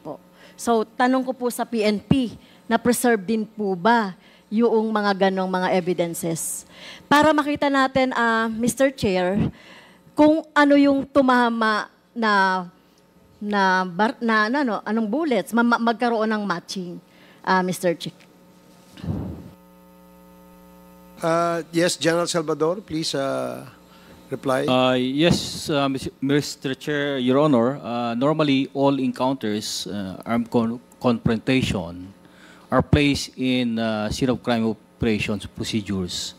po. So, tanong ko po sa PNP, na-preserve din po ba yung mga ganong mga evidences? Para makita natin, Mr. Chair, kung ano yung tumama anong bullets, magkaroon ng matching, Mr. Chair. Yes, General Salvador, please reply. Yes, Mr. Chair, Your Honor. Normally, all encounters, armed confrontation, are placed in scene of crime operations procedures.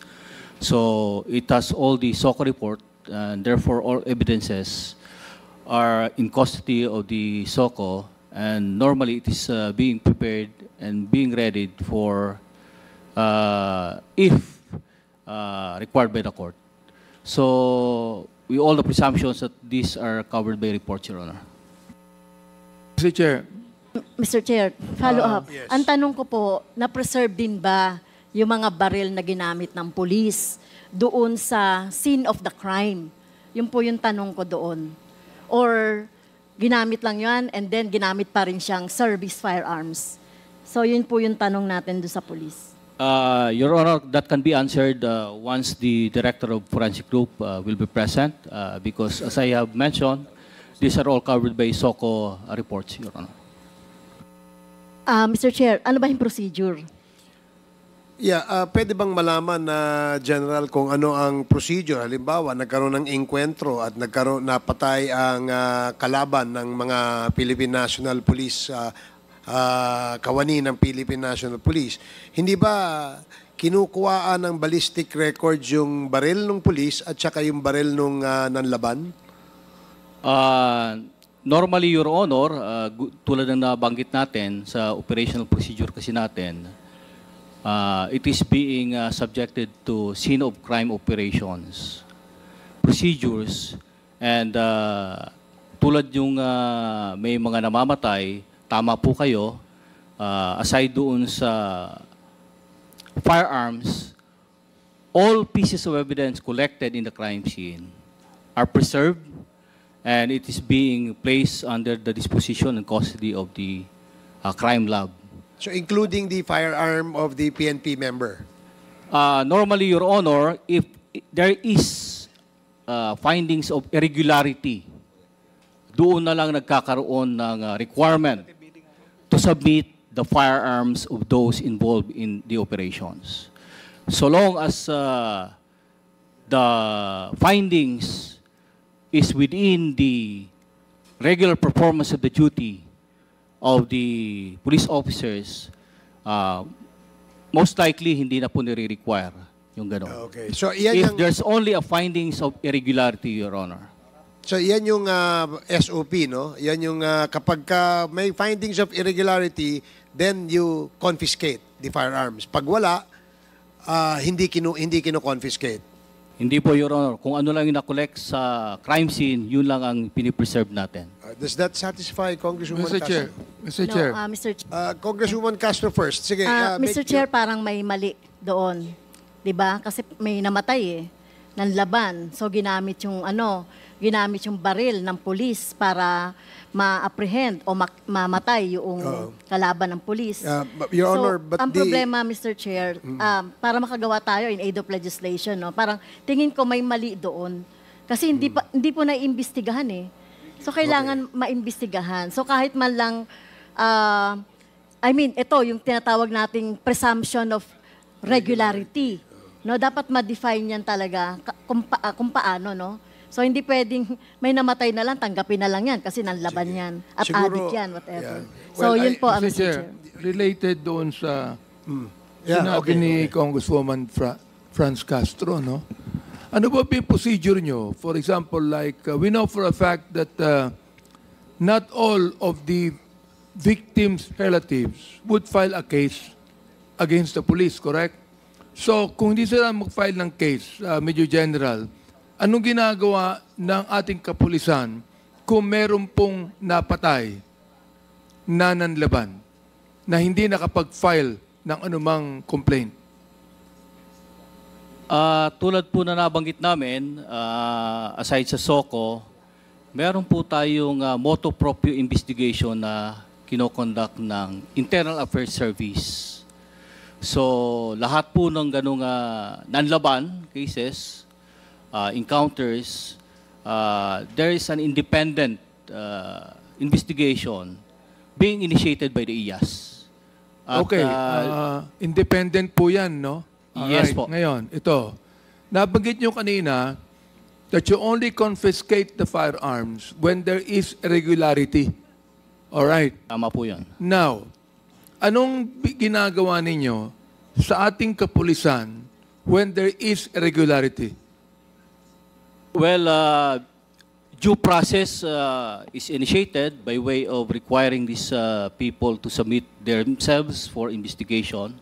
So it has all the SOCO report, and therefore all evidences are in custody of the SOCO, and normally it is being prepared and being readied for if required by the court. So, with all the presumptions that these are covered by reports, Your Honor. Mr. Chair, follow up. Yes. Ang tanong ko po, na-preserve din ba yung mga baril na ginamit ng police doon sa scene of the crime? Yun po yung tanong ko doon. Or ginamit lang yan and then ginamit pa rin siyang service firearms? So, yun po yung tanong natin doon sa police. Your Honor, that can be answered once the Director of Forensic Group will be present because as I have mentioned, these are all covered by SOCO reports, Your Honor. Mr. Chair, ano ba yung procedure? Yeah, pwede bang malaman na General kung ano ang procedure? Halimbawa, nagkaroon ng engkwentro at napatay ang kalaban ng mga Philippine National Police kawani ng Philippine National Police. Hindi ba kinukuhaan ng ballistic records yung baril ng police at saka yung baril ng nanlaban? Normally, Your Honor, tulad ng nabanggit natin sa operational procedure kasi natin, it is being subjected to scene of crime operations, procedures, and tulad yung may mga namamatay, tama po kayo, aside doon sa firearms, all pieces of evidence collected in the crime scene are preserved and it is being placed under the disposition and custody of the crime lab. So including the firearm of the PNP member? Normally, Your Honor, if there is findings of irregularity, doon na lang nagkakaroon ng requirement to submit the firearms of those involved in the operations. So long as the findings is within the regular performance of the duty of the police officers, most likely hindi na po nire-require yung gano'n. Okay. So If there's only a findings of irregularity, Your Honor. So yan yung SOP, no? Yan yung kapag may findings of irregularity, then you confiscate the firearms. Pag wala, hindi kino-confiscate. Hindi po, Your Honor. Kung ano lang yung na-collect sa crime scene, yun lang ang pinipreserve natin. Does that satisfy Congresswoman Castro? Mr. Chair. Mr. Chair. Congresswoman Castro first. Sige. Mr. Chair, parang may mali doon. 'Di ba? Kasi may namatay ng laban. So ginamit yung baril ng pulis para ma-apprehend o mamatay yung kalaban ng pulis. Your Honor, but ang problema, Mr. Chair, para makagawa tayo in aid of legislation, no, parang tingin ko may mali doon. Kasi hindi po naiimbestigahan eh. So kailangan maimbestigahan. So kahit man lang, ito yung tinatawag nating presumption of regularity. No, dapat ma-define yan talaga kung paano, no? So hindi pwedeng may namatay na lang, tanggapin na lang yan kasi nanlaban yan. At Siguro, adik yan, whatever. yeah. So yun po, Mr. Mr. Chair, Chair. related doon sa sinabi ni Congresswoman Franz Castro, no? Ano ba yung procedure nyo? For example, like we know for a fact that not all of the victims' relatives would file a case against the police, correct? So, kung hindi sila mag-file ng case, Major General, anong ginagawa ng ating kapulisan kung meron pong napatay na nanlaban na hindi nakapag-file ng anumang complaint? Tulad po na nabanggit namin, aside sa SOCO, meron po tayong motu proprio investigation na kinoconduct ng Internal Affairs Service. So, lahat po ng ganung nanlaban cases, encounters, there is an independent investigation being initiated by the IAS. At, Okay, independent po yan, no? Yes Alright, po. Ngayon, ito. Nabanggit nyo kanina that you only confiscate the firearms when there is irregularity. Alright. Tama po yun. Now, anong ginagawa ninyo sa ating kapulisan when there is irregularity? Well, due process is initiated by way of requiring these people to submit themselves for investigation,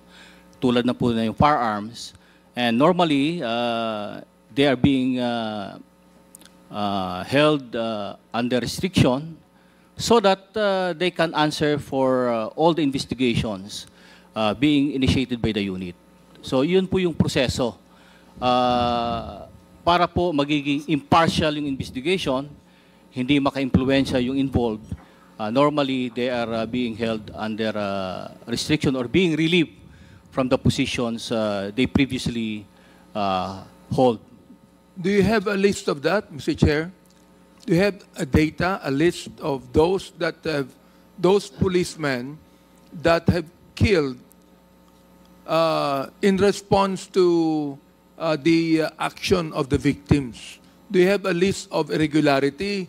tulad na po na yung firearms. And normally, they are being held under restriction so that they can answer for all the investigations being initiated by the unit. So yun po yung proseso. Para po magiging impartial yung investigation, hindi maka-impluensya yung involved, normally they are being held under restriction or being relieved from the positions they previously hold. Do you have a list of that, Mr. Chair? Do you have a data, a list of those that have, those policemen that have killed in response to the action of the victims? Do you have a list of irregularity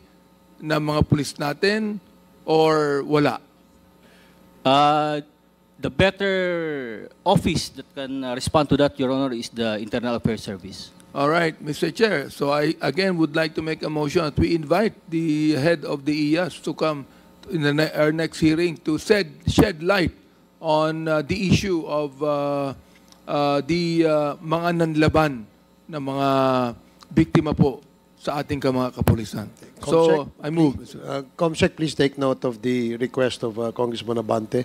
na mga pulis natin or wala? The better office that can respond to that, Your Honor, is the Internal Affairs Service. All right, Mr. Chair. So I again would like to make a motion that we invite the head of the IAS to come in our next hearing to shed light on the issue of the mga nanlaban na mga biktima po sa ating mga kapulisan. So I move. Comsec, please take note of the request of Congressman Abante.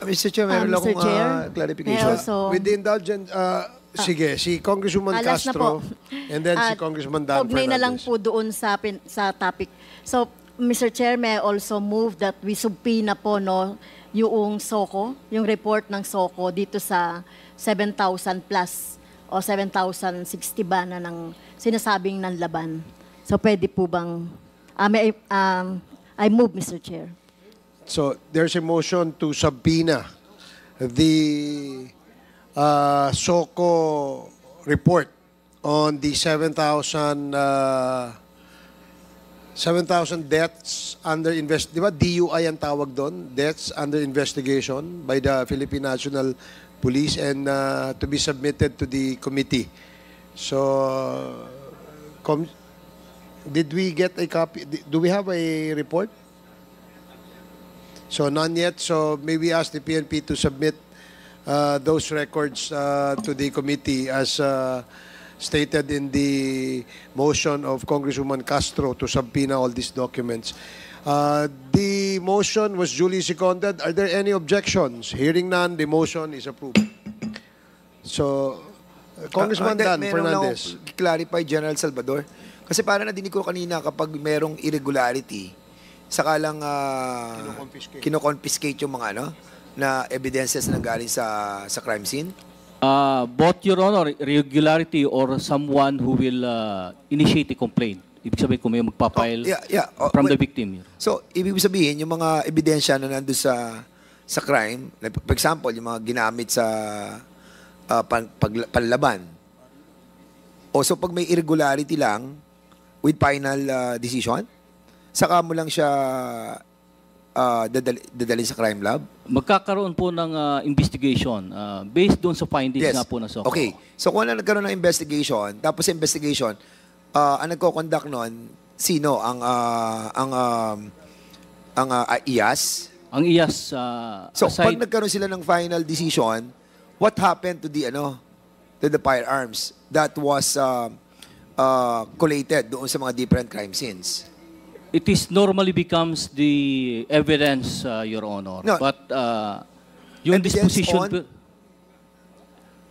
Mr. Chair, meron lang Mr. akong Chair, clarification. may also- With the indulgence, sige, si Congresswoman Last na Castro, po. and then si Congressman Dan Ugnay na lang Fernandez. po doon sa topic. So, Mr. Chair, may I also move that we subpoena po yung SOCO, yung report ng SOCO dito sa 7,000 plus o 7,060 ba na ng sinasabing nanlaban. So, pwede po bang... I move, Mr. Chair. So, there's a motion to subpoena the SOCO report on the 7,000 deaths under di ba DUI ang tawag doon, deaths under investigation by the Philippine National Police, and to be submitted to the committee. So, did we get a copy? Do we have a report? So none yet. So may we ask the PNP to submit those records to the committee as stated in the motion of Congresswoman Castro to subpoena all these documents. The motion was duly seconded. Are there any objections? Hearing none, the motion is approved. So, Congressman Dan Fernandez. Meron lang clarify, General Salvador. Kasi para nadinig ko kanina kapag merong irregularity, saka lang kino-confiscate yung mga na evidences na galing sa crime scene? Both, Your Honor, irregularity or someone who will initiate a complaint. Ibig sabihin kung may magpapile from the victim. So, ibig sabihin, yung mga ebidensya na nandun sa crime, for example, yung mga ginamit sa panlaban. O so, pag may irregularity lang, with final decision, saka mo lang siya dadalhin sa crime lab? Magkakaroon po ng investigation based doon sa findings nga po na SOCO. Okay. So kung nagkaroon ng investigation, tapos sa investigation, ang nagko-conduct nun, sino? Ang IAS? Ang IAS, So aside, pag nagkaroon sila ng final decision, what happened to the firearms that was collated doon sa mga different crime scenes? it is normally becomes the evidence, Your Honor. No. But yung Evidence disposition... on-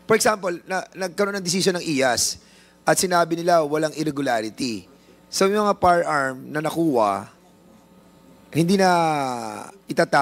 For example, nagkaroon ng decision ng IAS at sinabi nila walang irregularity. So yung mga firearm na nakuha, hindi na itatapon